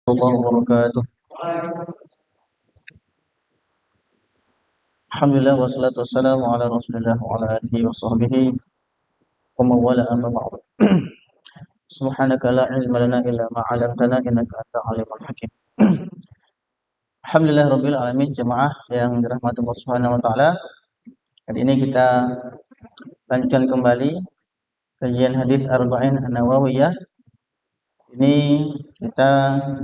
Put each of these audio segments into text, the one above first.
Warahmatullahi wabarakatuh. Alhamdulillah wassalatu wassalamu ala Rasulillah wa ala alihi wa sahbihi wa mawala amma ba'd. Subhanaka la ilma lana illa ma 'allamtana innaka antal alimul hakim. Alhamdulillah rabbil alamin, jemaah yang dirahmati Allah Subhanahu wa taala. Kali ini kita lanjutkan kembali kajian hadis Arba'in An-Nawawiyah. Ini kita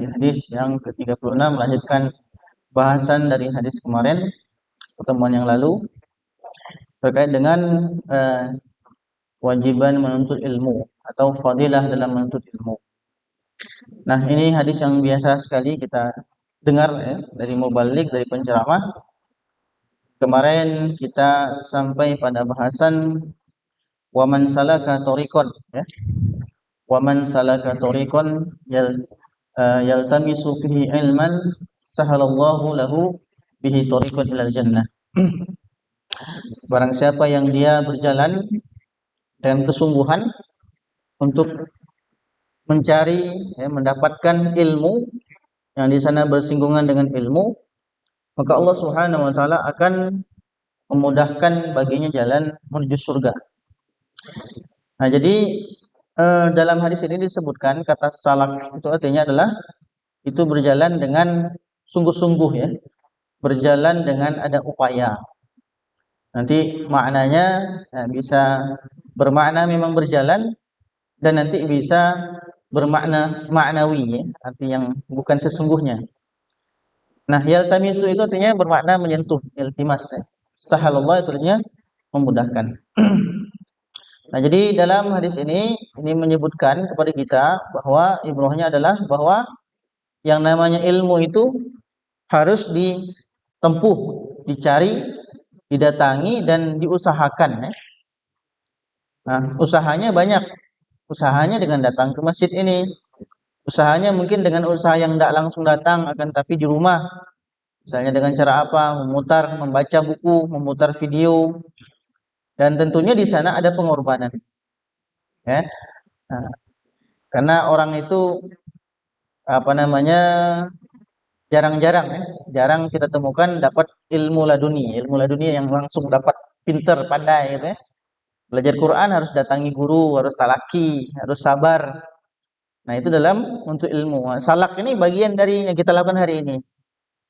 di hadis yang ke-36 melanjutkan bahasan dari hadis kemarin, pertemuan yang lalu, terkait dengan kewajiban menuntut ilmu atau fadilah dalam menuntut ilmu. Nah, ini hadis yang biasa sekali kita dengar ya, dari mubalik, dari penceramah. Kemarin kita sampai pada bahasan waman salaka tariqan ya. Waman salaka tariqan yaltamisu fihi ilman sahalallahu lahu bihi tariqan ilal jannah. Barang siapa yang dia berjalan dengan kesungguhan untuk mencari mendapatkan ilmu yang di sana bersinggungan dengan ilmu, maka Allah Subhanahu wa taala akan memudahkan baginya jalan menuju surga. Nah, jadi dalam hadis ini disebutkan kata salak itu artinya adalah itu berjalan dengan sungguh-sungguh ya, berjalan dengan ada upaya. Nanti maknanya bisa bermakna memang berjalan, dan nanti bisa bermakna maknawi ya, arti yang bukan sesungguhnya. Nah, yaltamisu itu artinya bermakna menyentuh, iltimas ya. Sahalallah itu artinya memudahkan. Nah, jadi dalam hadis ini menyebutkan kepada kita bahwa ibrahnya adalah bahwa yang namanya ilmu itu harus ditempuh, dicari, didatangi, dan diusahakan ya. Nah, usahanya banyak. Usahanya dengan datang ke masjid ini. Usahanya mungkin dengan usaha yang tidak langsung datang, akan tapi di rumah. Misalnya dengan cara apa? Membaca buku, memutar video. Dan tentunya di sana ada pengorbanan. Ya. Nah, karena orang itu jarang-jarang ya. Jarang kita temukan dapat ilmu laduni yang langsung dapat pinter, pandai gitu ya. Belajar Quran harus datangi guru, harus talaki, harus sabar. Nah, itu dalam untuk ilmu. Salak ini bagian dari yang kita lakukan hari ini,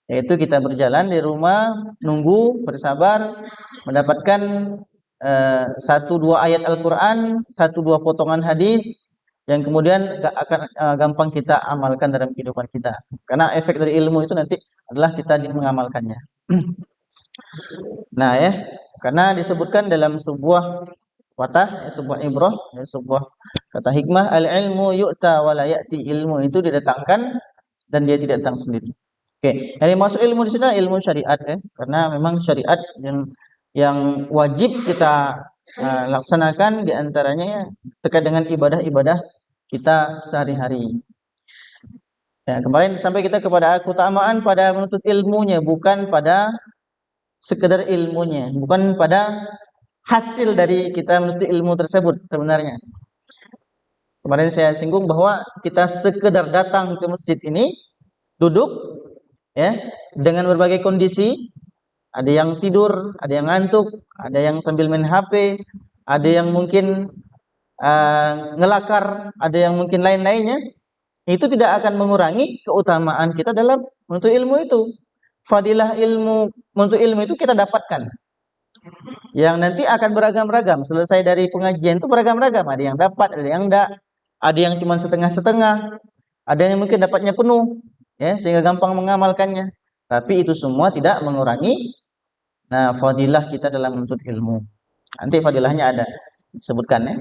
yaitu kita berjalan di rumah, nunggu, bersabar, mendapatkan satu dua ayat Al-Quran, satu dua potongan hadis, yang kemudian akan gampang kita amalkan dalam kehidupan kita. Karena efek dari ilmu itu nanti adalah kita mengamalkannya. Nah ya, karena disebutkan dalam sebuah watah, sebuah ibrah, sebuah kata hikmah, al-ilmu yu'ta wa la ya'ti, ilmu itu didatangkan dan dia tidak datang sendiri. Oke, jadi masuk ilmu di sini ilmu syariat ya, karena memang syariat yang wajib kita laksanakan diantaranya terkait dengan ibadah-ibadah kita sehari-hari. Ya, kemarin sampai kita kepada keutamaan pada menuntut ilmunya, bukan pada sekedar ilmunya, bukan pada hasil dari kita menuntut ilmu tersebut sebenarnya. Kemarin saya singgung bahwa kita sekedar datang ke masjid ini, duduk ya, dengan berbagai kondisi. Ada yang tidur, ada yang ngantuk, ada yang sambil main HP, ada yang mungkin ngelakar, ada yang mungkin lain-lainnya. Itu tidak akan mengurangi keutamaan kita dalam menuntut ilmu itu. Fadilah ilmu, menuntut ilmu itu kita dapatkan, yang nanti akan beragam-ragam. Selesai dari pengajian itu beragam-ragam. Ada yang dapat, ada yang enggak, ada yang cuma setengah-setengah, ada yang mungkin dapatnya penuh ya, sehingga gampang mengamalkannya. Tapi itu semua tidak mengurangi fadilah kita dalam menuntut ilmu. Nanti fadilahnya ada disebutkan ya.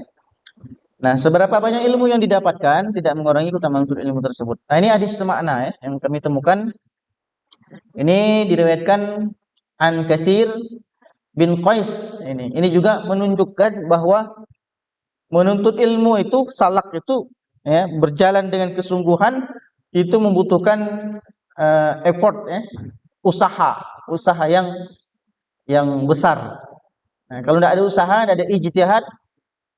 Nah, seberapa banyak ilmu yang didapatkan tidak mengurangi keutamaan menuntut ilmu tersebut. Nah, ini hadis semakna ya, yang kami temukan. Ini diriwayatkan an Katsir bin Qais. Ini juga menunjukkan bahwa menuntut ilmu itu, salak itu ya, berjalan dengan kesungguhan, itu membutuhkan effort ya, usaha yang besar. Nah, kalau tidak ada usaha, tidak ada ijtihad,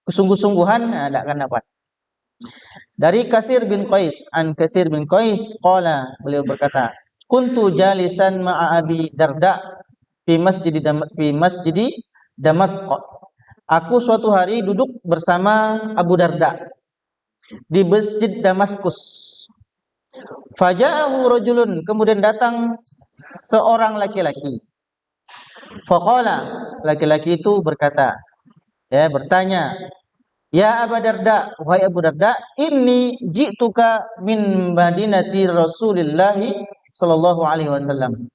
kesungguh-sungguhan, tidak akan dapat. Dari Katsir bin Qais, an Katsir bin Qais qala, beliau berkata, kuntu jalisan ma'a Abi Darda fi masjidi Damasq. Aku suatu hari duduk bersama Abu Darda di masjid Damaskus. Faja'ahu rajulun, kemudian datang seorang laki-laki. Faqala, laki-laki itu berkata, bertanya, ya Abu Darda, wahai Abu Darda, inni ji'tuka min Madinati Rasulillah sallallahu alaihi wasallam.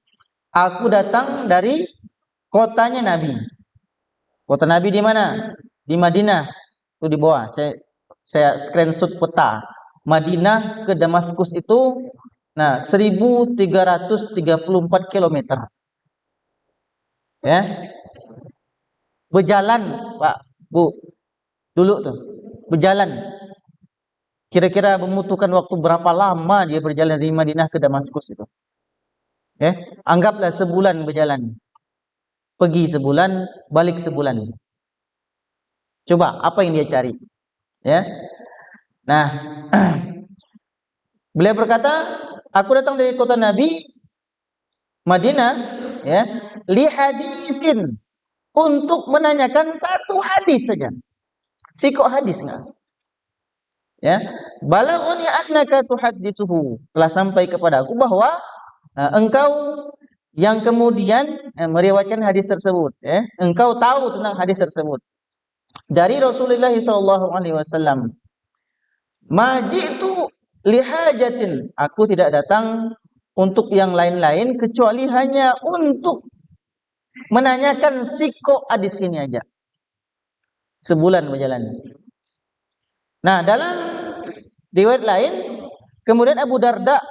Aku datang dari kotanya Nabi. Kota Nabi di mana? Di Madinah. Itu di bawah. Saya screenshot peta. Madinah ke Damaskus itu 1334 km. Ya. Berjalan, Pak, Bu. Dulu tuh. Berjalan. Kira-kira membutuhkan waktu berapa lama dia berjalan dari Madinah ke Damaskus itu? Anggaplah sebulan berjalan. Pergi sebulan, balik sebulan. Coba apa yang dia cari? Nah, beliau berkata, aku datang dari kota Nabi Madinah, li hadisin, untuk menanyakan satu hadis saja. Sikok hadis enggak? Balaghani annaka tuhadditsuhu, telah sampai kepada aku bahwa engkau yang kemudian meriwayatkan hadis tersebut, engkau tahu tentang hadis tersebut dari Rasulullah sallallahu alaihi wasallam. Majitu lihajatin, aku tidak datang untuk yang lain-lain kecuali hanya untuk menanyakan sikok hadis ini aja. Sebulan berjalan. Nah, dalam riwayat lain, kemudian Abu Darda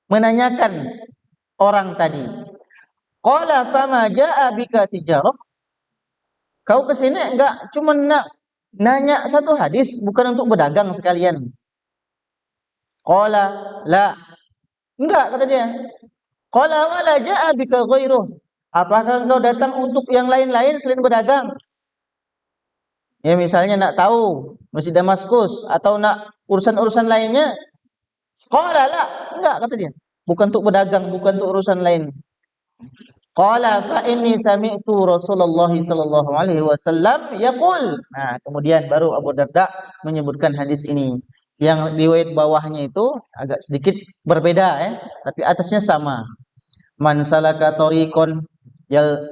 menanyakan orang tadi, qala fama jaa bika tijarah? Kau kesini enggak cuma nak nanya satu hadis, bukan untuk berdagang sekalian? Qala la, enggak, kata dia. Qala wala jaa bika ghairuh? Apakah engkau datang untuk yang lain-lain selain berdagang? Misalnya nak tahu Masjid Damaskus atau nak urusan-urusan lainnya? Qala la, enggak, kata dia. Bukan untuk berdagang, bukan untuk urusan lain. Qala fa inni sami'tu Rasulullah sallallahu alaihi wasallam yaqul. Nah, kemudian baru Abu Darda menyebutkan hadis ini. Yang riwayat bawahnya itu agak sedikit berbeda, tapi atasnya sama. Man salaka tariqan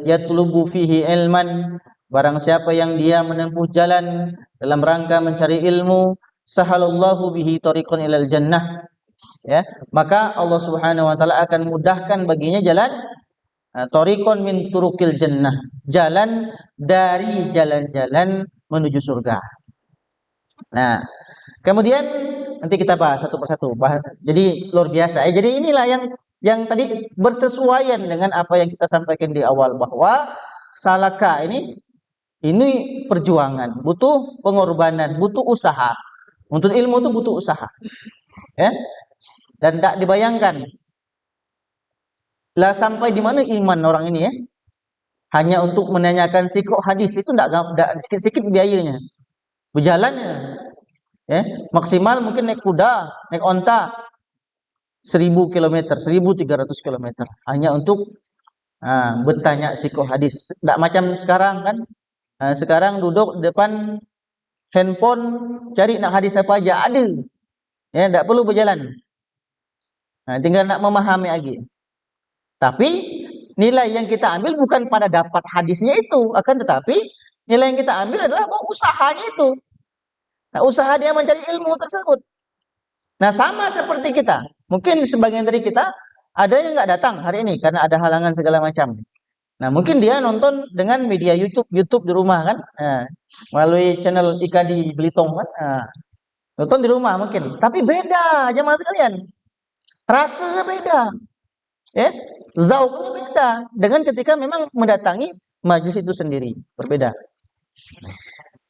yatlubu fihi ilman, barang siapa yang dia menempuh jalan dalam rangka mencari ilmu, sahalallahu bihi tariqan ilal jannah, maka Allah Subhanahu wa taala akan mudahkan baginya jalan tariqan min turukil jannah, jalan dari jalan-jalan menuju surga. Nah, kemudian nanti kita bahas satu persatu. Jadi luar biasa. Jadi inilah yang tadi bersesuaian dengan apa yang kita sampaikan di awal, bahwa salaka ini perjuangan, butuh pengorbanan, butuh usaha. Untuk ilmu itu butuh usaha. Dan tak dibayangkan lah sampai di mana iman orang ini, hanya untuk menanyakan sikok hadis itu tidak sedikit-sedikit biayanya, berjalannya, maksimal mungkin naik kuda, naik onta 1000 km, 1300 km hanya untuk bertanya sikok hadis. Tidak macam sekarang kan, sekarang duduk depan handphone cari nak hadis apa aja ada, tidak perlu berjalan, tinggal nak memahami lagi. Tapi nilai yang kita ambil bukan pada dapat hadisnya itu, akan tetapi nilai yang kita ambil adalah usahanya itu. Nah, usaha dia mencari ilmu tersebut. Nah, sama seperti kita. Mungkin sebagian dari kita ada yang nggak datang hari ini karena ada halangan segala macam. Nah, mungkin dia nonton dengan media YouTube di rumah kan, melalui channel Ika di Belitung kan, nonton di rumah mungkin. Tapi beda jemaah sekalian, rasanya beda. Zauknya beda dengan ketika memang mendatangi majelis itu sendiri, berbeda.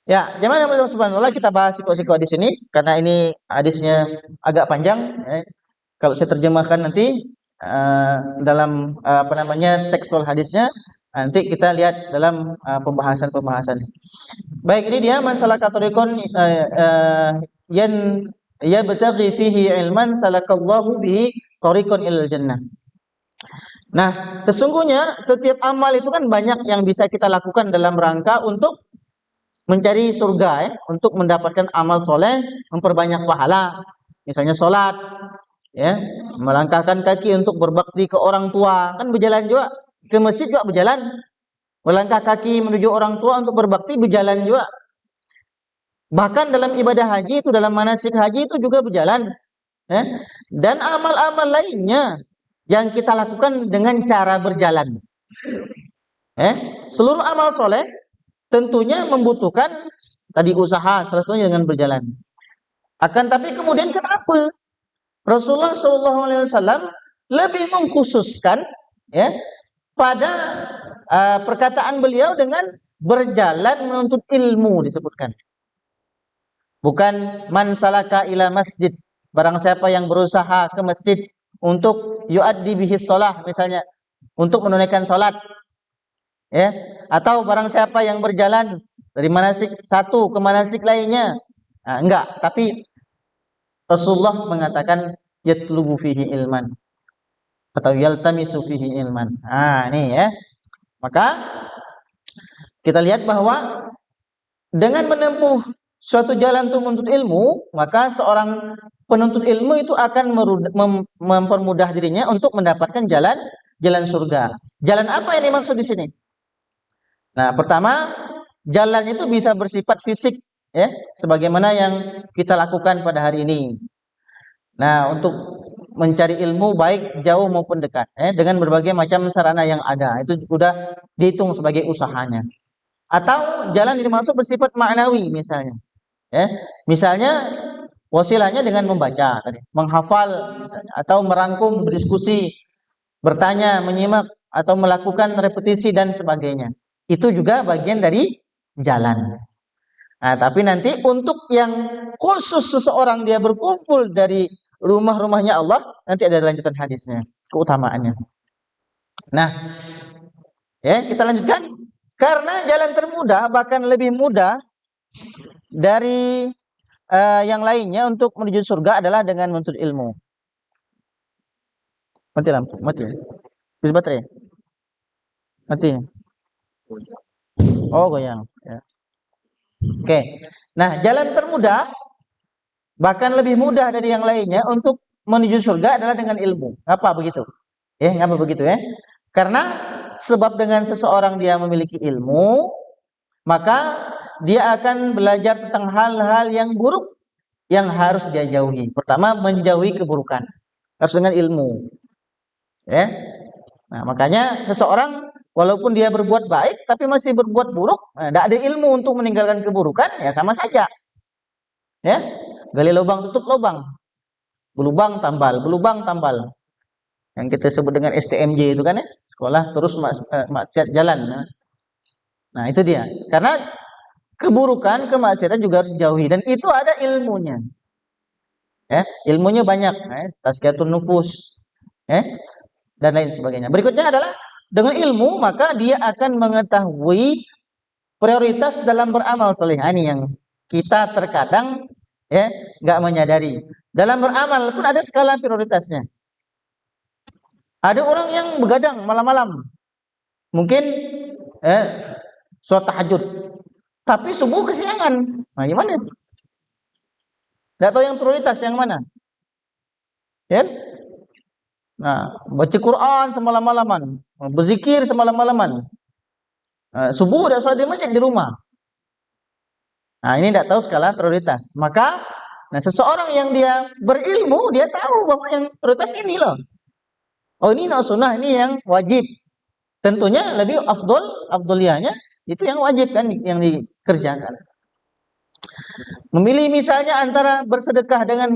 Jemaah yang subhanallah, kita bahas sikok-sikok di sini karena ini hadisnya agak panjang. Kalau saya terjemahkan nanti dalam tekstual hadisnya, nanti kita lihat dalam pembahasan. Baik, ini dia man salaka tariqan yabtaghi fihi ilman salakallahu bihi tariqan ilal jannah. Nah, sesungguhnya setiap amal itu kan banyak yang bisa kita lakukan dalam rangka untuk mencari surga, untuk mendapatkan amal soleh, memperbanyak pahala. Misalnya sholat, ya, melangkahkan kaki untuk berbakti ke orang tua, kan berjalan juga ke masjid juga berjalan, melangkah kaki menuju orang tua untuk berbakti berjalan juga. Bahkan dalam ibadah haji itu, dalam manasik haji itu juga berjalan, ya. Dan amal-amal lainnya yang kita lakukan dengan cara berjalan. Seluruh amal soleh tentunya membutuhkan tadi usaha, salah satunya dengan berjalan. Akan tapi kemudian kenapa Rasulullah SAW lebih mengkhususkan, ya, pada perkataan beliau dengan berjalan menuntut ilmu disebutkan. Bukan man salaka ila masjid, barang siapa yang berusaha ke masjid untuk yuaddi bihi shalah, misalnya untuk menunaikan salat, ya, atau barang siapa yang berjalan dari manasik satu ke manasik lainnya. Enggak, tapi Rasulullah mengatakan yatlubu fihi ilman atau yaltamisu fihi ilman. Ini ya. Maka kita lihat bahwa dengan menempuh suatu jalan untuk menuntut ilmu, maka seorang penuntut ilmu itu akan mempermudah dirinya untuk mendapatkan jalan surga. Jalan apa yang dimaksud di sini? Nah, pertama, jalan itu bisa bersifat fisik, ya, sebagaimana yang kita lakukan pada hari ini. Nah, untuk mencari ilmu baik jauh maupun dekat, dengan berbagai macam sarana yang ada, itu sudah dihitung sebagai usahanya. Atau jalan yang dimaksud bersifat maknawi misalnya. Misalnya wasilahnya dengan membaca tadi, menghafal misalnya, atau merangkum, berdiskusi, bertanya, menyimak, atau melakukan repetisi dan sebagainya. Itu juga bagian dari jalan. Nah, tapi nanti untuk yang khusus seseorang dia berkumpul dari rumah-rumahnya Allah, nanti ada lanjutan hadisnya, keutamaannya. Nah, kita lanjutkan. Karena jalan termudah, bahkan lebih mudah dari yang lainnya untuk menuju surga adalah dengan menuntut ilmu. Mati lampu, mati. Bis baterai. Mati. Oh, goyang. Ya. Oke. Nah, jalan termudah bahkan lebih mudah dari yang lainnya untuk menuju surga adalah dengan ilmu. Ngapa begitu? Ngapa begitu ya? Karena sebab dengan seseorang dia memiliki ilmu, maka dia akan belajar tentang hal-hal yang buruk yang harus dia jauhi. Pertama, menjauhi keburukan. Harus dengan ilmu. Ya. Nah, makanya seseorang walaupun dia berbuat baik tapi masih berbuat buruk, tidak ada ilmu untuk meninggalkan keburukan, ya sama saja. Ya. Gali lubang tutup lubang. Belubang tambal, belubang tambal. Yang kita sebut dengan STMJ itu kan, ya, sekolah terus maksiat jalan. Nah, itu dia. Karena keburukan, kemaksiatan juga harus dijauhi, dan itu ada ilmunya. Ilmunya banyak, tazkiyatun nufus, dan lain sebagainya. Berikutnya adalah dengan ilmu maka dia akan mengetahui prioritas dalam beramal saleh. Ini yang kita terkadang nggak menyadari. Dalam beramal pun ada skala prioritasnya. Ada orang yang begadang malam-malam, mungkin sholat tahajud, tapi subuh kesiangan. Nah, gimana? Nggak tahu yang prioritas yang mana. Nah, baca Quran semalam-malaman, berzikir semalam-malaman. Subuh udah sholat di masjid di rumah. Nah, ini tidak tahu skala prioritas. Maka, seseorang yang dia berilmu, dia tahu bahwa yang prioritas ini loh. Oh, ini sunnah, ini yang wajib. Tentunya lebih afdoliyahnya itu yang wajib kan, yang dikerjakan. Memilih misalnya antara bersedekah dengan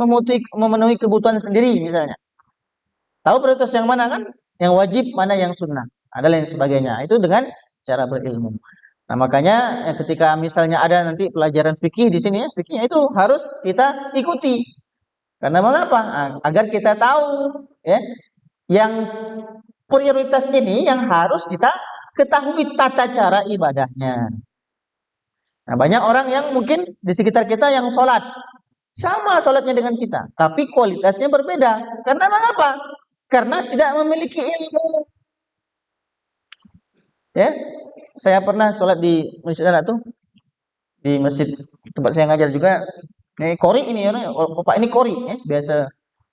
memenuhi kebutuhan sendiri misalnya. Tahu prioritas yang mana kan? Yang wajib, mana yang sunnah. Ada lain sebagainya. Itu dengan cara berilmu. Nah, makanya ketika misalnya ada nanti pelajaran fikih di sini, fikihnya itu harus kita ikuti. Karena mengapa? Agar kita tahu yang prioritas ini yang harus kita ketahui tata cara ibadahnya. Nah, banyak orang yang mungkin di sekitar kita yang sholat, Sama sholatnya dengan kita, tapi kualitasnya berbeda. Karena mengapa? Karena tidak memiliki ilmu. Ya, saya pernah sholat di masjid anak tuh, di masjid tempat saya ngajar juga. Ini kori ini ya, bapak ini kori, ya, biasa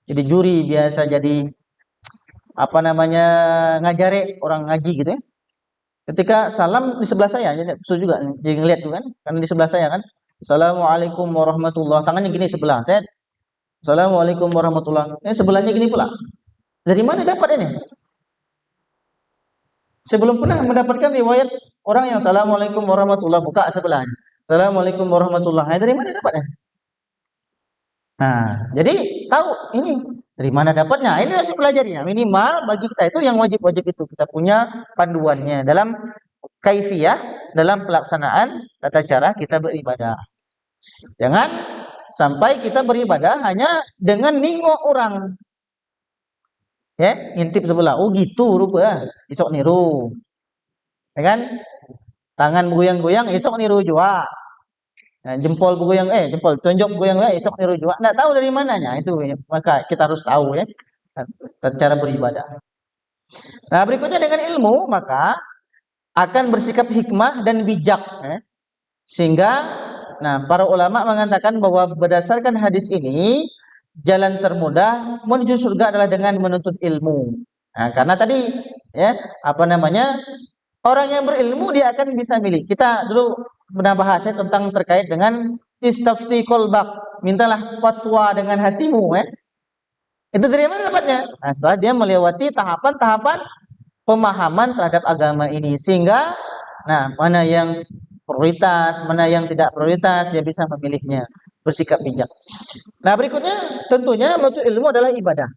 jadi juri, biasa jadi apa namanya ngajari orang ngaji gitu ya. Ketika salam di sebelah saya, jadi susah juga jadi ngeliat tuh kan, karena di sebelah saya kan. Assalamualaikum warahmatullah. Tangannya gini sebelah. Saya Assalamualaikum warahmatullah. Sebelahnya gini pula. Dari mana dapat ini? Saya belum pernah mendapatkan riwayat orang yang Assalamualaikum warahmatullah buka sebelahnya. Assalamualaikum warahmatullah. Dari mana dapatnya? Nah, jadi tahu ini dari mana dapatnya. Ini harus pelajarinya. Minimal bagi kita itu yang wajib-wajib itu kita punya panduannya dalam kaifiyah, dalam pelaksanaan tata cara kita beribadah. Jangan sampai kita beribadah hanya dengan nengok orang. Ya, ngintip sebelah. Oh gitu rupa. Isok niru. Ya kan? Tangan goyang-goyang, esok niru juga. Nah, jempol bergoyang, jempol tunjuk goyang, esok niru juga. Nggak tahu dari mananya itu. Maka kita harus tahu ya cara beribadah. Nah, berikutnya dengan ilmu maka akan bersikap hikmah dan bijak. Sehingga, nah para ulama mengatakan bahwa berdasarkan hadis ini jalan termudah menuju surga adalah dengan menuntut ilmu. Nah, karena tadi ya apa namanya orang yang berilmu dia akan bisa milih. Kita dulu pernah bahas ya tentang terkait dengan istafti kolbak, mintalah fatwa dengan hatimu. Itu dari mana dapatnya? Nah, setelah dia melewati tahapan-tahapan pemahaman terhadap agama ini, sehingga nah mana yang prioritas, mana yang tidak prioritas dia bisa memilihnya, bersikap bijak. Nah berikutnya tentunya menuntut ilmu adalah ibadah.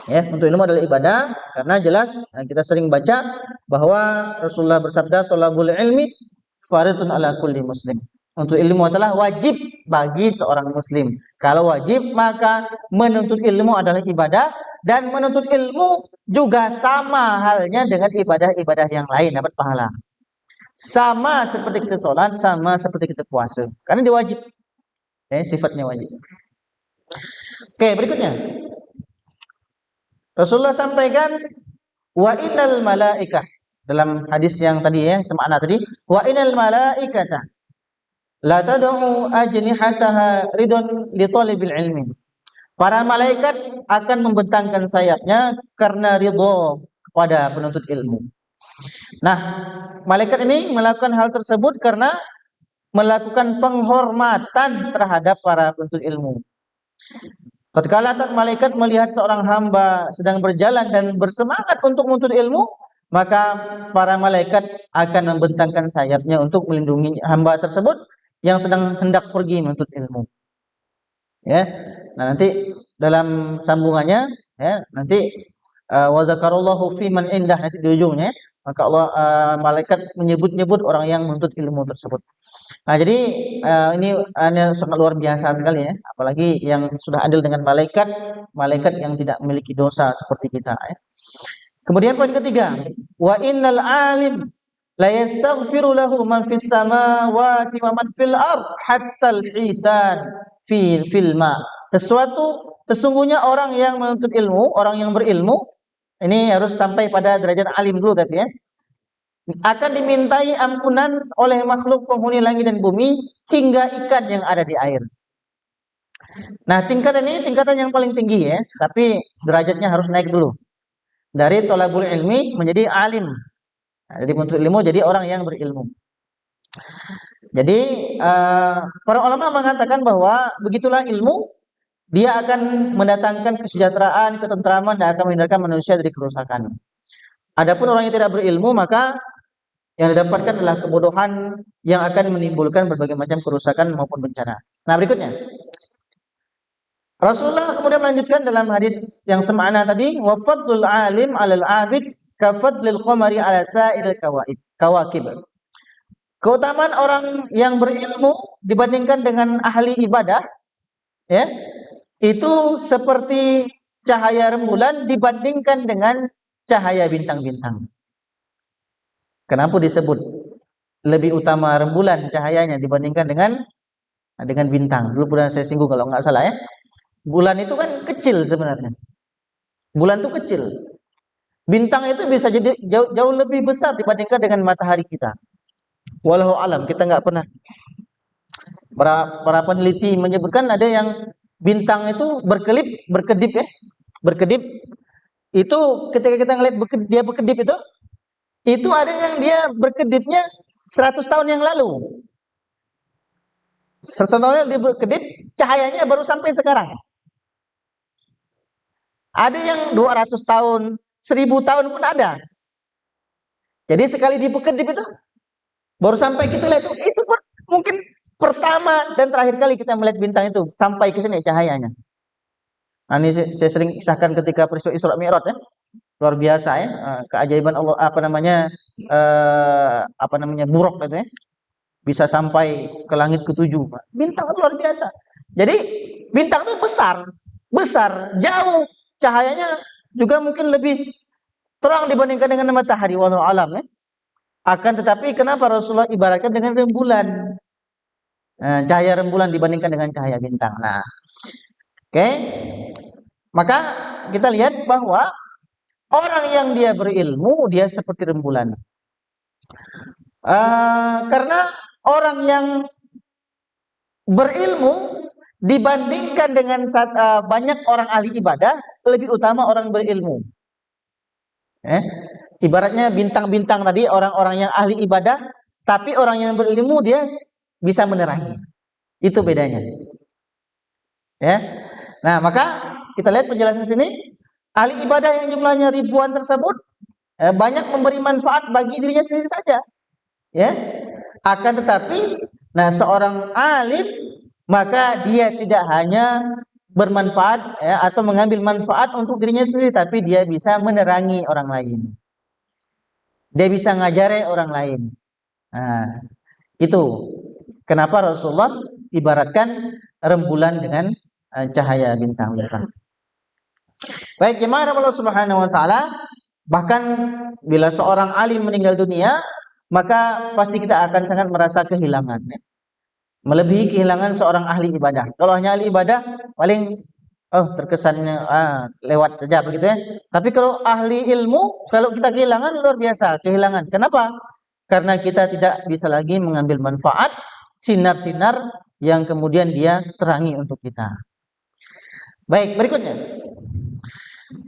Ya, untuk ilmu adalah ibadah karena jelas kita sering baca bahwa Rasulullah bersabda thalabul ilmi fardhun ala kulli muslim. Untuk ilmu adalah wajib bagi seorang muslim. Kalau wajib maka menuntut ilmu adalah ibadah dan menuntut ilmu juga sama halnya dengan ibadah-ibadah yang lain dapat pahala. Sama seperti kita sholat, sama seperti kita puasa. Karena dia wajib. Sifatnya wajib. Oke, berikutnya. Rasulullah sampaikan wa innal malaikah dalam hadis yang tadi ya semakna tadi wa innal malaikata la tad'u ajnihataha ridon li talibil ilmi. Para malaikat akan membentangkan sayapnya karena ridho kepada penuntut ilmu. Nah, malaikat ini melakukan hal tersebut karena melakukan penghormatan terhadap para penuntut ilmu. Tatkala malaikat melihat seorang hamba sedang berjalan dan bersemangat untuk menuntut ilmu, maka para malaikat akan membentangkan sayapnya untuk melindungi hamba tersebut yang sedang hendak pergi menuntut ilmu. Ya. Nah, nanti dalam sambungannya ya, nanti wa dzakarallahu fi man indah nanti di ujungnya, maka Allah malaikat menyebut-nyebut orang yang menuntut ilmu tersebut. Nah, jadi ini sangat luar biasa sekali ya, apalagi yang sudah adil dengan malaikat, malaikat yang tidak memiliki dosa seperti kita ya. Kemudian poin ketiga, wa innal alim la yastaghfiru lahu man fis samawati wa man fil ard hatta al-hitan fil ma. Sesungguhnya orang yang menuntut ilmu, orang yang berilmu ini harus sampai pada derajat alim dulu tapi ya. Akan dimintai ampunan oleh makhluk penghuni langit dan bumi hingga ikan yang ada di air. Nah, tingkatan ini tingkatan yang paling tinggi ya, tapi derajatnya harus naik dulu. Dari thalabul ilmi menjadi alim. Nah, jadi menuntut ilmu jadi orang yang berilmu. Jadi para ulama mengatakan bahwa begitulah ilmu, dia akan mendatangkan kesejahteraan, ketentraman dan akan menghindarkan manusia dari kerusakan. Adapun orang yang tidak berilmu maka yang didapatkan adalah kebodohan yang akan menimbulkan berbagai macam kerusakan maupun bencana. Nah, berikutnya. Rasulullah kemudian melanjutkan dalam hadis yang semakna tadi, wa fadlul alim 'alal 'abid ka fadlil qamari 'ala sa'iril kawakib. Keutamaan orang yang berilmu dibandingkan dengan ahli ibadah ya, itu seperti cahaya rembulan dibandingkan dengan cahaya bintang-bintang. Kenapa disebut lebih utama rembulan cahayanya dibandingkan dengan dengan bintang. Dulu pernah saya singgung kalau nggak salah ya. Bulan itu kan kecil sebenarnya. Bulan itu kecil. Bintang itu bisa jadi jauh lebih besar dibandingkan dengan matahari kita. Walau alam, kita nggak pernah. Para peneliti menyebutkan ada yang bintang itu berkedip ya, berkedip. Itu ketika kita ngeliat dia berkedip itu ada yang dia berkedipnya 100 tahun yang lalu. 100 tahun yang dia berkedip, cahayanya baru sampai sekarang. Ada yang 200 tahun, 1000 tahun pun ada. Jadi sekali dia berkedip itu baru sampai kita lihat itu mungkin pertama dan terakhir kali kita melihat bintang itu sampai ke sini cahayanya. Nah, ini saya sering kisahkan ketika peristiwa Isra Mi'raj ya. Luar biasa ya, keajaiban Allah apa namanya buruk itu ya. Bisa sampai ke langit ketujuh. Bintang itu luar biasa. Jadi bintang itu besar, jauh. Cahayanya juga mungkin lebih terang dibandingkan dengan matahari walau alam ya. Akan tetapi kenapa Rasulullah ibaratkan dengan rembulan? Cahaya rembulan dibandingkan dengan cahaya bintang. Nah, oke. Maka kita lihat bahwa orang yang dia berilmu dia seperti rembulan. Karena orang yang berilmu dibandingkan dengan banyak orang ahli ibadah lebih utama orang berilmu. Ibaratnya bintang-bintang tadi orang-orang yang ahli ibadah, tapi orang yang berilmu dia bisa menerangi. Itu bedanya. Ya. Nah, maka kita lihat penjelasan sini, ahli ibadah yang jumlahnya ribuan tersebut banyak memberi manfaat bagi dirinya sendiri saja. Ya. Akan tetapi seorang alim maka dia tidak hanya bermanfaat ya, atau mengambil manfaat untuk dirinya sendiri, tapi dia bisa menerangi orang lain. Dia bisa ngajari orang lain. Nah, itu kenapa Rasulullah ibaratkan rembulan dengan cahaya bintang-bintang. Baik, jemaah Allah Subhanahu wa taala, bahkan bila seorang alim meninggal dunia, maka pasti kita akan sangat merasa kehilangan ya. Melebihi kehilangan seorang ahli ibadah. Kalau hanya ahli ibadah paling terkesannya lewat saja begitu ya. Tapi kalau ahli ilmu, kalau kita kehilangan luar biasa kehilangan. Kenapa? Karena kita tidak bisa lagi mengambil manfaat sinar-sinar yang kemudian dia terangi untuk kita. Baik, berikutnya.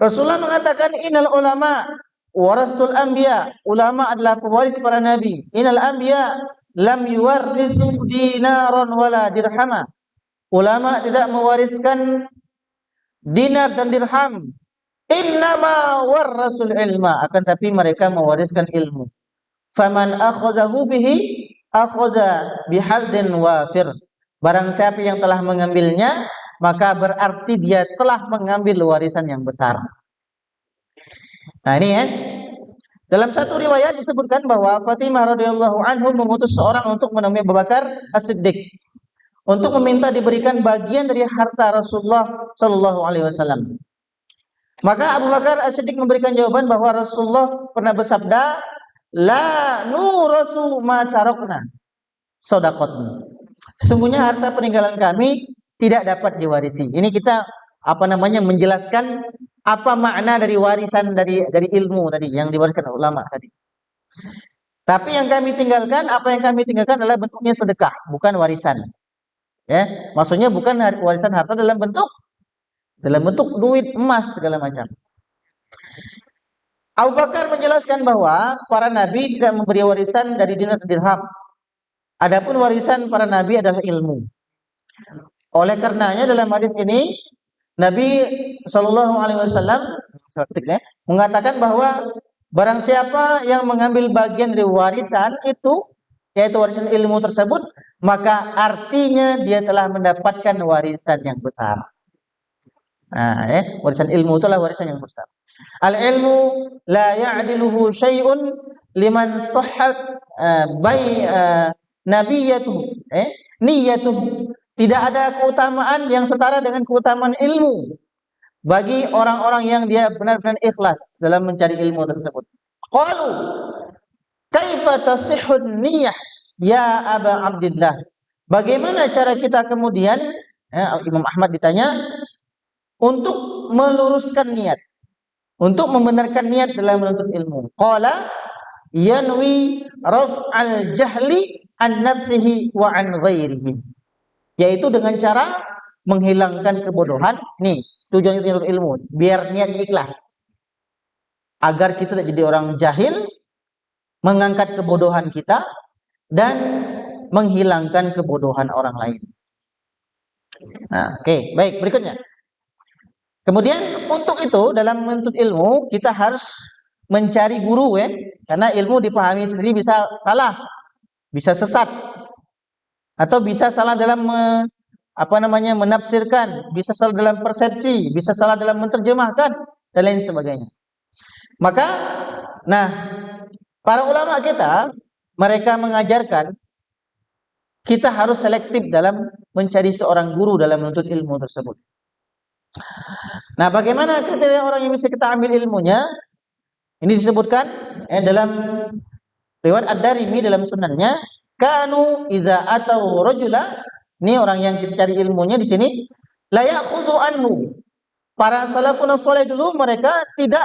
Rasulullah mengatakan innal ulama warasatul anbiya. Ulama adalah pewaris para nabi. Innal anbiya lam yuwarrithu dinaran wala dirhama. Ulama tidak mewariskan dinar dan dirham. Innama warasul ilma, akan tapi mereka mewariskan ilmu. Faman akhadhahu bihi akhadha bihadzin wafir. Barang siapa yang telah mengambilnya, maka berarti dia telah mengambil warisan yang besar. Nah, ini ya. Dalam satu riwayat disebutkan bahwa Fatimah radhiyallahu anhu mengutus seorang untuk menemui Abu Bakar As-Siddiq untuk meminta diberikan bagian dari harta Rasulullah sallallahu alaihi wasallam. Maka Abu Bakar As-Siddiq memberikan jawaban bahwa Rasulullah pernah bersabda, "La nurasu ma tarakna shadaqatun." Sesungguhnya harta peninggalan kami tidak dapat diwarisi. Ini kita menjelaskan apa makna dari warisan dari ilmu tadi yang diwariskan ulama tadi. Tapi yang kami tinggalkan, adalah bentuknya sedekah, bukan warisan. Ya, maksudnya bukan warisan harta dalam bentuk duit, emas segala macam. Abu Bakar menjelaskan bahwa para nabi tidak memberi warisan dari dinar dan dirham. Adapun warisan para nabi adalah ilmu. Oleh karenanya dalam hadis ini Nabi Shallallahu Alaihi Wasallam mengatakan bahwa barang siapa yang mengambil bagian dari warisan itu, yaitu warisan ilmu tersebut, maka artinya dia telah mendapatkan warisan yang besar. Warisan ilmu itulah warisan yang besar. Al ilmu la ya'diluhu syai'un liman sahhat nabiyatuhu niyatuhu. Tidak ada keutamaan yang setara dengan keutamaan ilmu bagi orang-orang yang dia benar-benar ikhlas dalam mencari ilmu tersebut. Qalu kaifa tasihhun niyyah ya Aba Abdillah? Bagaimana cara kita kemudian, Imam Ahmad ditanya untuk meluruskan niat, untuk membenarkan niat dalam menuntut ilmu. Qala yanwi raf'al jahli an nafsihi wa an ghairihi. Yaitu dengan cara menghilangkan kebodohan. Nih, tujuan kita menuntut ilmu, biar niatnya ikhlas. Agar kita tidak jadi orang jahil, mengangkat kebodohan kita dan menghilangkan kebodohan orang lain. Nah, oke, baik, berikutnya. Kemudian untuk itu dalam menuntut ilmu kita harus mencari guru ya, karena ilmu dipahami sendiri bisa salah, bisa sesat, atau bisa salah dalam menafsirkan, bisa salah dalam persepsi, bisa salah dalam menerjemahkan dan lain sebagainya. Maka, nah, para ulama kita mereka mengajarkan kita harus selektif dalam mencari seorang guru dalam menuntut ilmu tersebut. Nah, bagaimana kriteria orang yang bisa kita ambil ilmunya? Ini disebutkan dalam riwayat Ad-Darimi dalam sunannya, kanu idza atau rajula, ini orang yang kita cari ilmunya di sini, la ya'khudhu anhu. Para salafun saleh dulu mereka tidak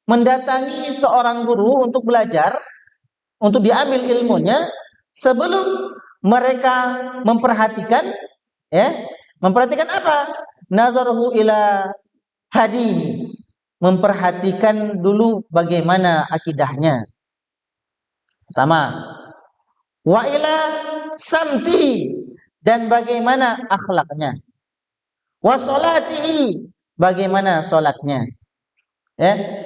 mendatangi seorang guru untuk belajar, untuk diambil ilmunya sebelum mereka memperhatikan memperhatikan apa? Nazaruhu ila hadihi, memperhatikan dulu bagaimana akidahnya. Pertama, wa ila samti, dan bagaimana akhlaknya. Wa salatihi, bagaimana salatnya.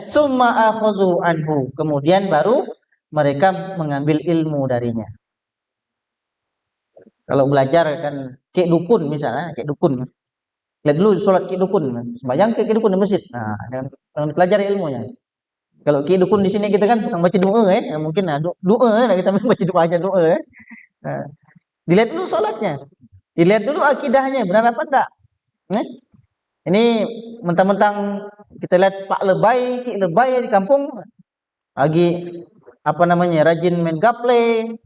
Summa akhudhu anhu, kemudian baru mereka mengambil ilmu darinya. Kalau belajar kan kayak dukun misalnya, kayak dukun. Lihat dulu sholat ki dukun, sembahyang ki dukun di masjid. Nah, jangan pelajari ilmunya. Kalau ki dukun di sini kita kan tukang baca doa mungkin doa kita baca doa aja doa Nah, dilihat dulu sholatnya, dilihat dulu akidahnya benar apa enggak. Ini mentang-mentang kita lihat Pak Lebay, Ki Lebay di kampung lagi rajin main gaple,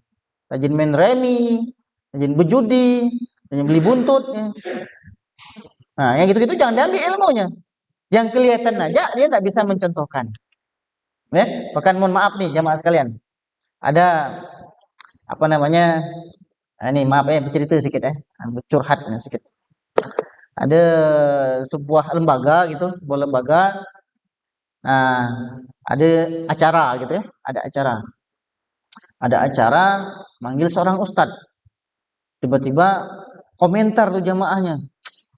rajin main remi, rajin berjudi, rajin beli buntut. Nah, yang gitu-gitu jangan diambil ilmunya. Yang kelihatan aja dia tidak bisa mencontohkan. Bahkan mohon maaf nih jamaah sekalian. Ada ini maaf bercerita sedikit curhat sedikit. Ada sebuah lembaga gitu, nah, ada acara gitu ya, ada acara manggil seorang ustadz. Tiba-tiba komentar tuh jamaahnya,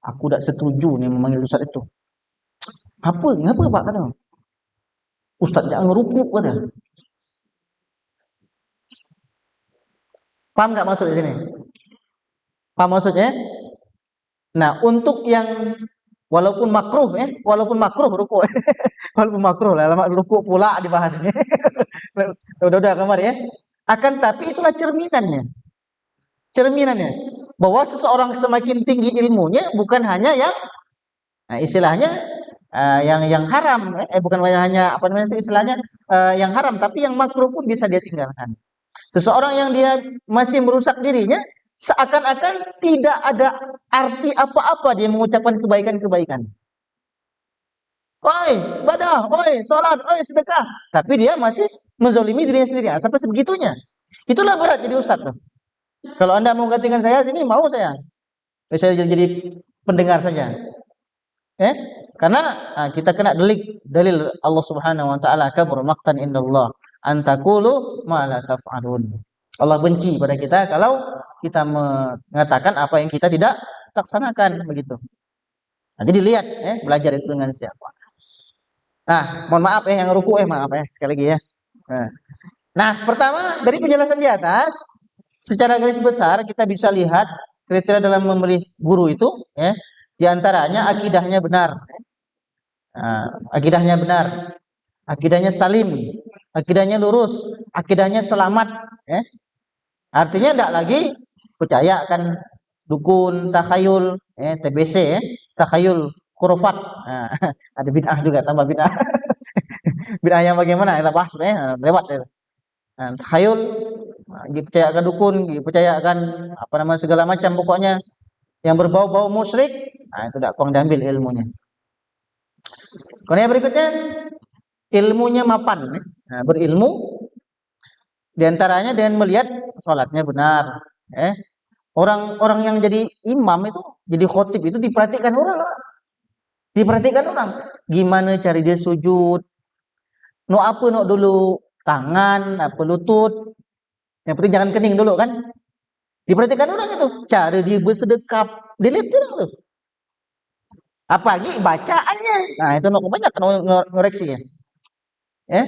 aku tidak setuju nih memanggil ustadz itu. Ngapa Pak kata? Ustadz jangan ngerukuk kata. Paham nggak maksud di sini? Paham maksudnya? Nah, untuk yang walaupun makruh rukuk, walaupun makruh lah, lama rukuk pula dibahas ini. udah kamar ya. Akan tapi itulah cerminannya bahwa seseorang semakin tinggi ilmunya bukan hanya yang istilahnya yang haram, bukan hanya istilahnya yang haram, tapi yang makruh pun bisa dia tinggalkan. Seseorang yang dia masih merusak dirinya, seakan-akan tidak ada arti apa-apa dia mengucapkan kebaikan-kebaikan. Oi, ibadah, oi, sholat, oi, sedekah. Tapi dia masih menzalimi dirinya sendiri. Sampai sebegitunya. Itulah berat jadi ustadz tuh. Kalau Anda mau gantikan saya sini, mau saya. Saya jadi pendengar saja. Karena kita kena dalil Allah Subhanahu wa taala, kabur maqtan indallah antakulu ma la taf'alun. Allah benci pada kita kalau kita mengatakan apa yang kita tidak laksanakan begitu. Nah, jadi lihat belajar itu dengan siapa. Nah, mohon maaf yang ruku maaf sekali lagi ya. Nah, pertama dari penjelasan di atas, secara garis besar kita bisa lihat kriteria dalam memilih guru itu di antaranya akidahnya benar. Akidahnya benar, akidahnya salim, akidahnya lurus, akidahnya selamat. Artinya tidak lagi percaya kan dukun, takhayul, TBC, takhayul, khurafat. Ada bid'ah juga, tambah bid'ah. Bid'ah yang bagaimana? Kita bahas lewat. Takhayul, dipercayakan dukun, dipercayakan apa namanya segala macam pokoknya yang berbau-bau musyrik, itu tidak kurang diambil ilmunya. Kemudian berikutnya ilmunya mapan, berilmu diantaranya dengan melihat sholatnya benar. Orang-orang yang jadi imam itu, jadi khotib itu diperhatikan orang, diperhatikan orang. Gimana cari dia sujud, no apa no dulu tangan, apa lutut, yang penting jangan kening dulu kan. Diperhatikan orang itu, cara dia bersedekap, dilihat orang tuh. Apalagi bacaannya, nah itu no banyak ngoreksi ya.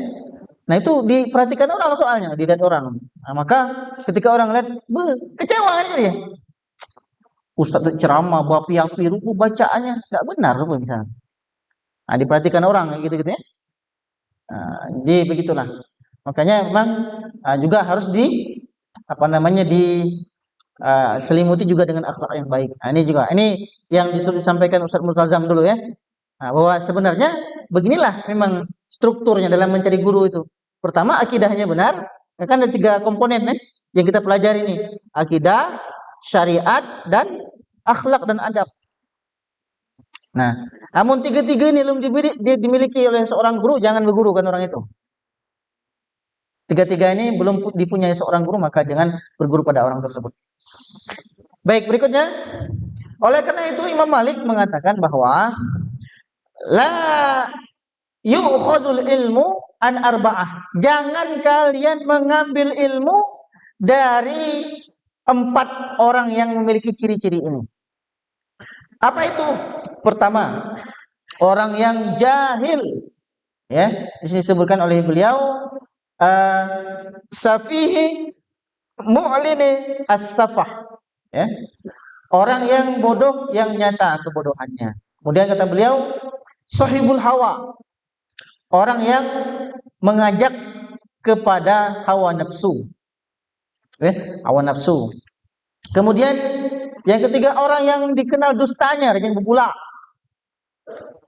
Nah itu diperhatikan orang soalnya, dilihat orang. Nah, maka ketika orang lihat, kecewa kan dia. Ustaz ceramah berapi-api, ruku bacaannya tidak benar ruku misalnya. Nah, diperhatikan orang gitu-gitu ya. Jadi begitulah. Makanya memang juga harus selimuti juga dengan akhlak yang baik. Nah, ini yang disuruh disampaikan Ustaz Multazam dulu ya. Bahwa sebenarnya beginilah memang strukturnya dalam mencari guru itu. Pertama akidahnya benar, kan ada 3 komponen yang kita pelajari ini. Akidah, syariat, dan akhlak dan adab. Nah, namun 3-3 ini belum dimiliki oleh seorang guru, jangan berguru kan orang itu. 3-3 ini belum dipunyai seorang guru, maka jangan berguru pada orang tersebut. Baik, berikutnya. Oleh karena itu Imam Malik mengatakan bahwa la yu'khadul ilmu an arba'ah. Jangan kalian mengambil ilmu dari 4 orang yang memiliki ciri-ciri ini. Apa itu? Pertama, orang yang jahil. Ya, di sini disebutkan oleh beliau safihi mu'lini as-safah. Ya. Orang yang bodoh yang nyata kebodohannya. Kemudian kata beliau, sahibul hawa. Orang yang mengajak kepada hawa nafsu. Hawa nafsu. Kemudian yang ketiga, orang yang dikenal dustanya, rajin berbula,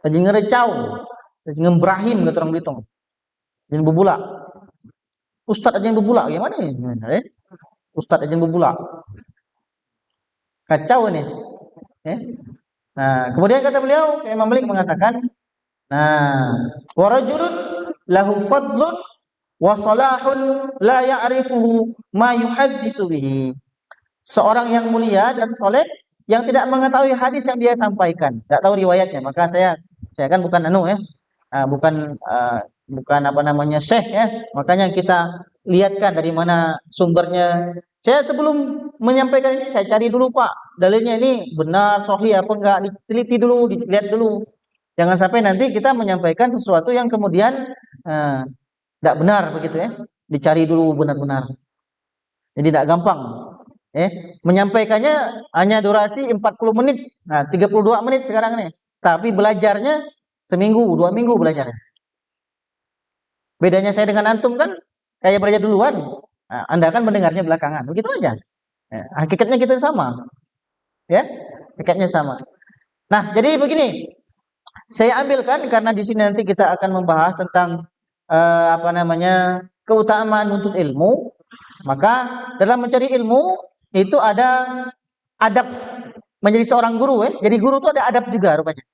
rajin ngerecau, rajin ngembrahim kata orang Belitung. Rajin berbula. Ustaz rajin berbula gimana nih? Ustaz rajin berbula. Kacau nih. Nah, kemudian kata beliau, Imam Malik mengatakan, wa rajulun lahu fadlun wa salahun la ya'rifuhu ma yuhadditsu bihi. Seorang yang mulia dan soleh yang tidak mengetahui hadis yang dia sampaikan, tidak tahu riwayatnya. Maka saya kan bukan bukan apa namanya syekh ya. Makanya kita lihatkan dari mana sumbernya. Saya sebelum menyampaikan ini saya cari dulu Pak, dalilnya ini benar sahih apa enggak, diteliti dulu, dilihat dulu. Jangan sampai nanti kita menyampaikan sesuatu yang kemudian tidak benar begitu ya. Dicari dulu benar-benar. Jadi tidak gampang. Menyampaikannya hanya durasi 40 menit. 32 menit sekarang nih. Tapi belajarnya seminggu, 2 minggu belajarnya. Bedanya saya dengan antum kan, kayak belajar duluan. Anda kan mendengarnya belakangan. Begitu aja. Hakikatnya kita sama. Ya, hakikatnya sama. Nah, jadi begini. Saya ambilkan karena di sini nanti kita akan membahas tentang keutamaan menuntut ilmu. Maka dalam mencari ilmu itu ada adab menjadi seorang guru ya. Jadi guru itu ada adab juga rupanya.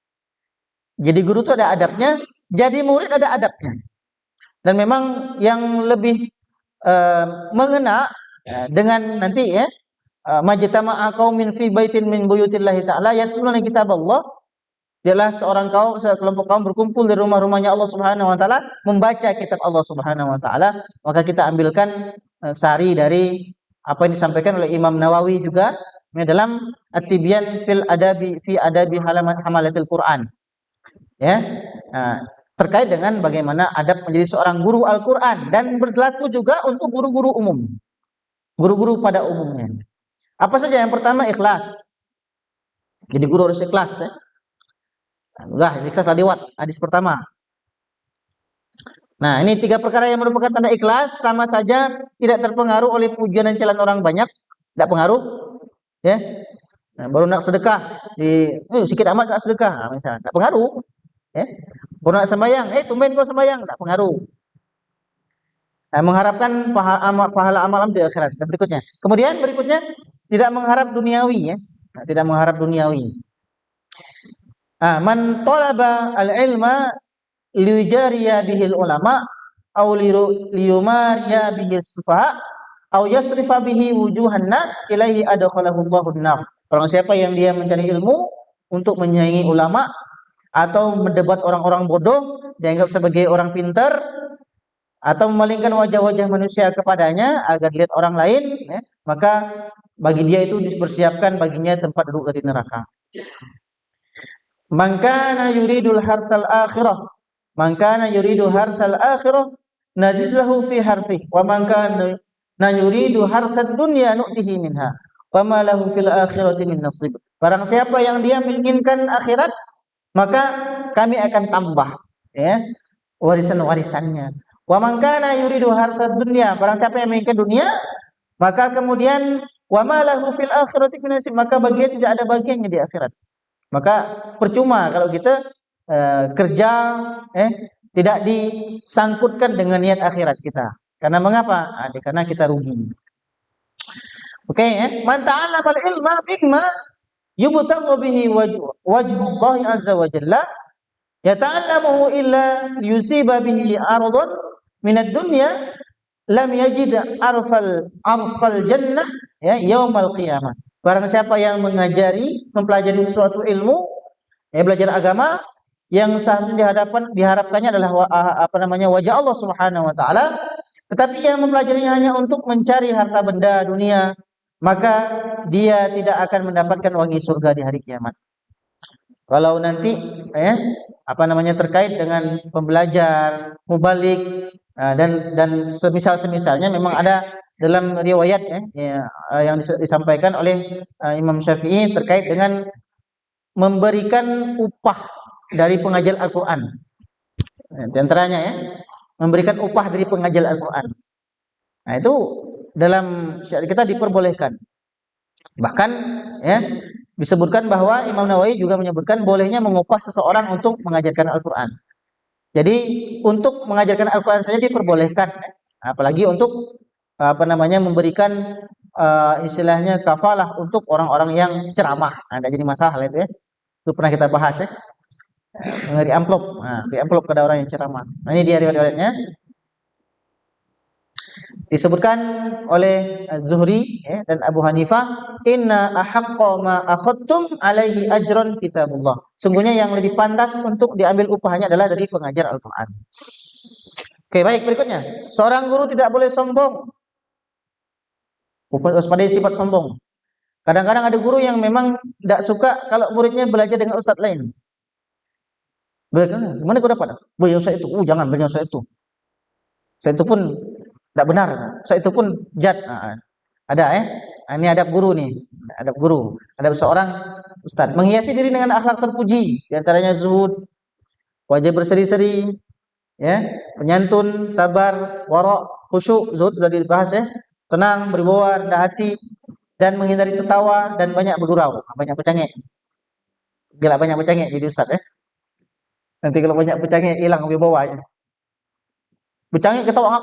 Jadi guru itu ada adabnya, jadi murid ada adabnya. Dan memang yang lebih mengena dengan nanti ya, majtama'a qaumin fi baitin min buyutillahi ta'ala yatluna kitab Allah. Dialah sekelompok kaum berkumpul di rumah-rumahnya Allah Subhanahu wa taala membaca kitab Allah Subhanahu wa taala. Maka kita ambilkan sari dari apa yang disampaikan oleh Imam Nawawi juga dalam At-Tibyan fi adabi hamalatil Quran. Ya. Terkait dengan bagaimana adab menjadi seorang guru Al-Qur'an dan berlaku juga untuk guru-guru umum. Guru-guru pada umumnya. Apa saja? Yang pertama ikhlas. Jadi guru harus ikhlas ya. Udah, ikhlas lewat hadis pertama. Nah, ini 3 perkara yang merupakan tanda ikhlas, sama saja tidak terpengaruh oleh pujian dan celaan orang banyak, tidak pengaruh, ya. Baru nak sedekah, sikit amat nak sedekah, misalnya, tidak pengaruh, ya. Baru nak sembahyang, tumben kau sembahyang, tidak pengaruh. Mengharapkan pahala amal di akhirat. Dan berikutnya tidak mengharap duniawi ya. Nah, tidak mengharap duniawi. Man talaba al-ilma liyujariya bihil ulama aw liyumariya bihil sufaha aw yasrifa bihi wujuhan nas ilaihi adkhalahu Allahun nar. Orang siapa yang dia mencari ilmu untuk menyaingi ulama atau mendebat orang-orang bodoh dianggap sebagai orang pintar atau memalingkan wajah-wajah manusia kepadanya agar dilihat orang lain ya, maka bagi dia itu dipersiapkan baginya tempat duduk dari neraka. Man kana yuridul harsal akhirah yuridu harsal akhirah najid lahu fi harfi wa man kana yuridu harsad dunya nu'tihi minha wa ma lahu fil akhirati min nasib. Barang siapa yang dia menginginkan akhirat maka kami akan tambah ya warisan-warisannya. Wa man kana yuridu harsad dunya, barang siapa yang menginginkan dunia maka kemudian wa ma lahu fil akhirati min nasib, maka bagian tidak ada bagiannya di akhirat. Maka percuma kalau kita kerja tidak disangkutkan dengan niat akhirat kita. Karena mengapa? Karena kita rugi. Oke ya, man ta'allama al-ilma mimma yubtaghu bihi wajhullah azza wa jalla yata'allamuhu illa yusiba bihi ardun min ad-dunya lam yajid arfal jannah ya yaumal qiyamah. Barang siapa yang mempelajari sesuatu ilmu, belajar agama yang seharusnya diharapkannya adalah wajah Allah Subhanahu wa taala, tetapi yang mempelajarinya hanya untuk mencari harta benda dunia, maka dia tidak akan mendapatkan wangi surga di hari kiamat. Kalau nanti terkait dengan pembelajar, mubalik dan semisalnya memang ada dalam riwayat yang disampaikan oleh Imam Syafi'i terkait dengan memberikan upah dari pengajar Al-Qur'an. Di antaranya memberikan upah dari pengajar Al-Qur'an. Nah, itu dalam syariat kita diperbolehkan. Bahkan disebutkan bahwa Imam Nawawi juga menyebutkan bolehnya mengupah seseorang untuk mengajarkan Al-Qur'an. Jadi untuk mengajarkan Al-Qur'an saja diperbolehkan, apalagi untuk memberikan istilahnya kafalah untuk orang-orang yang ceramah. Ada jadi masalah itu ya. Itu pernah kita bahas ya. Di amplop kepada orang yang ceramah. Nah, ini dia riwayatnya. Disebutkan oleh Az-Zuhri dan Abu Hanifah, inna ahaqqa ma akhadtum alaihi ajran kitabullah. Sungguhnya yang lebih pantas untuk diambil upahnya adalah dari pengajar Al-Qur'an. Oke, baik, berikutnya. Seorang guru tidak boleh sombong. Waspadai sifat sombong. Kadang-kadang ada guru yang memang tidak suka kalau muridnya belajar dengan ustadz lain. Gimana kau dapat? Beliau saya itu, jangan beliau saya itu. Saya itu pun tidak benar. Saya itu pun jad. Ada ini adab guru nih. Adab guru. Ada seorang ustadz menghiasi diri dengan akhlak terpuji. Di antaranya zuhud, wajah berseri-seri, penyantun, sabar, warok, khusyuk, zuhud sudah dibahas tenang, berwibawa, rendah hati, dan menghindari tertawa dan banyak bergurau, banyak bercengek. Gila banyak bercengek jadi ustaz Nanti kalau banyak bercengek hilang wibawanya. Bercengek ketawa,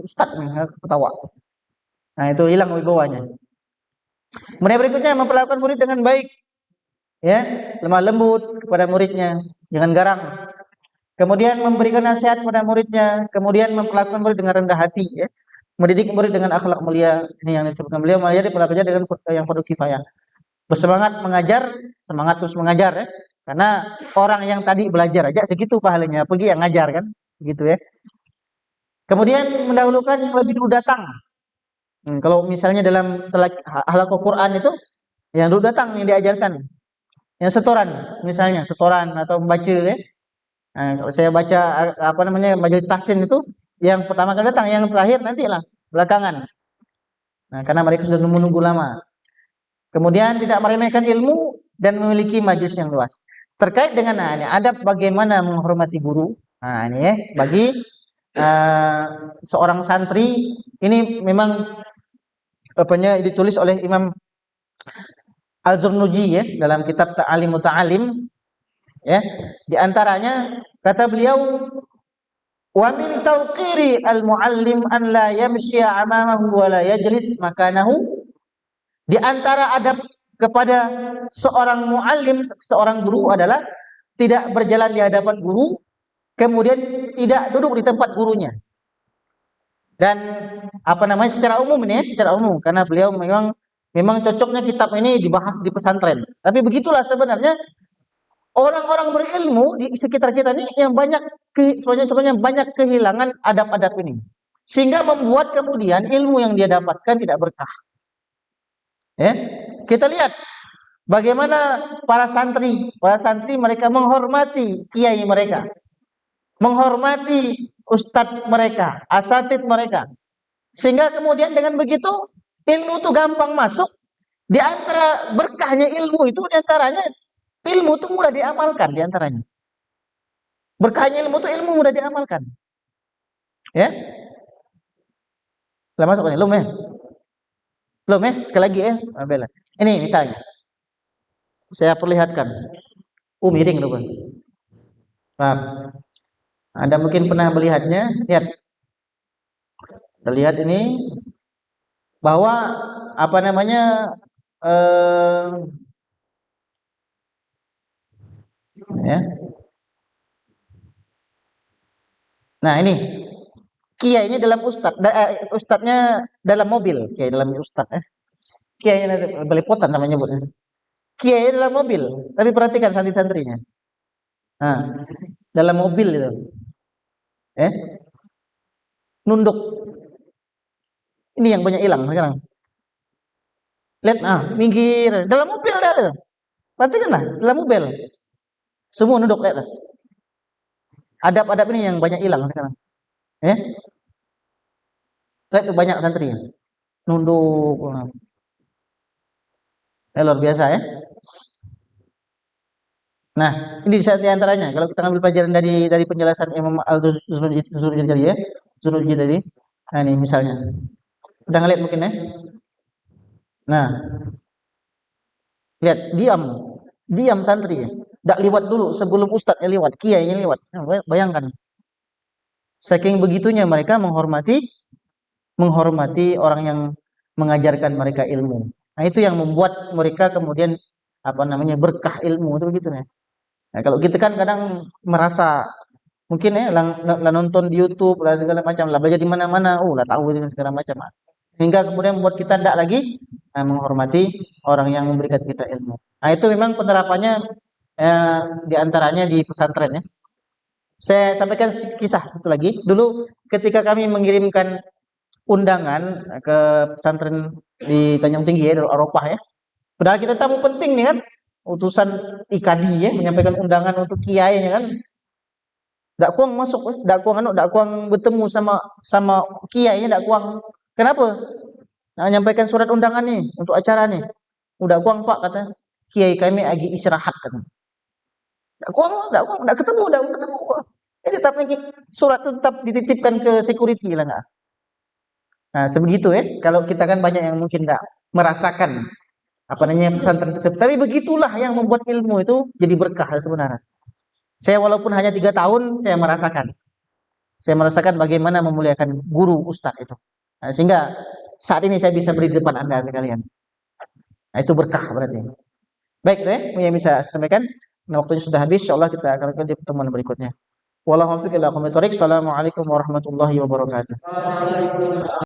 ustaz ketawa. Nah, itu hilang wibawanya. Kemudian berikutnya memperlakukan murid dengan baik. Lemah lembut kepada muridnya, jangan garang. Kemudian memberikan nasihat kepada muridnya, kemudian memperlakukan murid dengan rendah hati, mendidik murid dengan akhlak mulia. Ini yang disebutkan beliau, mulia diperlakukan dengan yang fardu kifayah. Bersemangat mengajar, semangat terus mengajar karena orang yang tadi belajar aja segitu pahalanya, pergi yang ngajar kan, gitu ya. Kemudian mendahulukan yang lebih dulu datang. Kalau misalnya dalam halaqah Quran itu yang dulu datang yang diajarkan. Yang setoran, misalnya setoran atau membaca kalau saya baca majelis tahsin itu yang pertama kali datang, yang terakhir nantilah belakangan. Nah, karena mereka sudah menunggu lama. Kemudian tidak meremehkan ilmu dan memiliki majelis yang luas. Terkait dengan adab bagaimana menghormati guru. Nah, ini bagi seorang santri ini memang ditulis oleh Imam Al-Zurnuji dalam kitab Ta'alim Muta'alim. Di antaranya kata beliau, Wa min tawqiri al-muallim an la yamshiya amamahu wa la yajlis makanahu. Di antara adab kepada seorang muallim, seorang guru adalah tidak berjalan di hadapan guru, kemudian tidak duduk di tempat gurunya. Dan secara umum ini, secara umum, karena beliau memang cocoknya kitab ini dibahas di pesantren. Tapi begitulah sebenarnya orang-orang berilmu di sekitar kita ini yang sebenarnya banyak kehilangan adab-adab ini, sehingga membuat kemudian ilmu yang dia dapatkan tidak berkah. Ya, kita lihat bagaimana para santri mereka menghormati kiai mereka, menghormati ustadz mereka, asatid mereka, sehingga kemudian dengan begitu ilmu itu gampang masuk. Di antara berkahnya ilmu itu, di antaranya ilmu itu mudah diamalkan, di antaranya berkahnya ilmu itu ilmu mudah diamalkan. Ya, lah masuk nih, belum sekali lagi ya, Bella. Ini misalnya saya perlihatkan, miring loh, Pak. Anda mungkin pernah melihatnya, lihat. Kita lihat ini bahwa ya. Nah, ini kiainya dalam ustadznya dalam mobil, kiai dalam kiainya belepotan namanya nyebutnya. Kiai dalam mobil, tapi perhatikan santri-santrinya. Nah, dalam mobil itu. Nunduk. Ini yang banyak hilang sekarang. Lihat, minggir. Dalam mobil dah. Perhatikan lah, dalam mobil. Semua nunduk, lihat lah. Adab-adab ini yang banyak hilang sekarang. Lihat tuh banyak santri. Nunduk. Luar biasa ya. Nah, ini di antaranya. Kalau kita ambil pelajaran dari penjelasan Imam Al-Juzuri ya, Juzuri tadi. Nah, ini misalnya. Udah ngeliat mungkin ya. Nah, lihat, diam santri ya. Tidak lewat dulu sebelum ustadznya lewat, kiainya lewat. Nah, bayangkan. Saking begitunya mereka menghormati orang yang mengajarkan mereka ilmu. Nah, itu yang membuat mereka kemudian berkah ilmu itu begitu ya. Nah, kalau kita kan kadang merasa mungkin ya lah nonton di YouTube lah segala macam lah, belajar di mana-mana, lah tahu segala macam. Hingga kemudian membuat kita tidak lagi menghormati orang yang memberikan kita ilmu. Nah, itu memang penerapannya di antaranya di pesantren ya. Saya sampaikan kisah satu lagi. Dulu ketika kami mengirimkan undangan ke pesantren di Tanjung Tinggi ya, di Eropah ya. Padahal kita tamu penting nih kan, utusan IKADI ya, menyampaikan undangan untuk kiai ya kan. Dak kuang masuk, dak kuang bertemu sama kiainya, dak kuang. Kenapa? Nah, menyampaikan surat undangan nih untuk acara nih. Udah kuang Pak kata, kiai kami lagi istirahat kata. Dak kuang, dak ketemu. Jadi tapi surat itu tetap dititipkan ke security lah enggak. Nah, sebegitu ya. Kalau kita kan banyak yang mungkin enggak merasakan pesantren tersebut. Tapi begitulah yang membuat ilmu itu jadi berkah sebenarnya. Saya walaupun hanya 3 tahun, saya merasakan bagaimana memuliakan guru ustadz itu. Nah, sehingga saat ini saya bisa beri di depan Anda sekalian. Nah, itu berkah berarti. Baik deh, yang bisa saya sampaikan. Nah, waktunya sudah habis. Insyaallah kita akan lanjutkan di pertemuan berikutnya. Wallahualam. Assalamualaikum warahmatullahi wabarakatuh.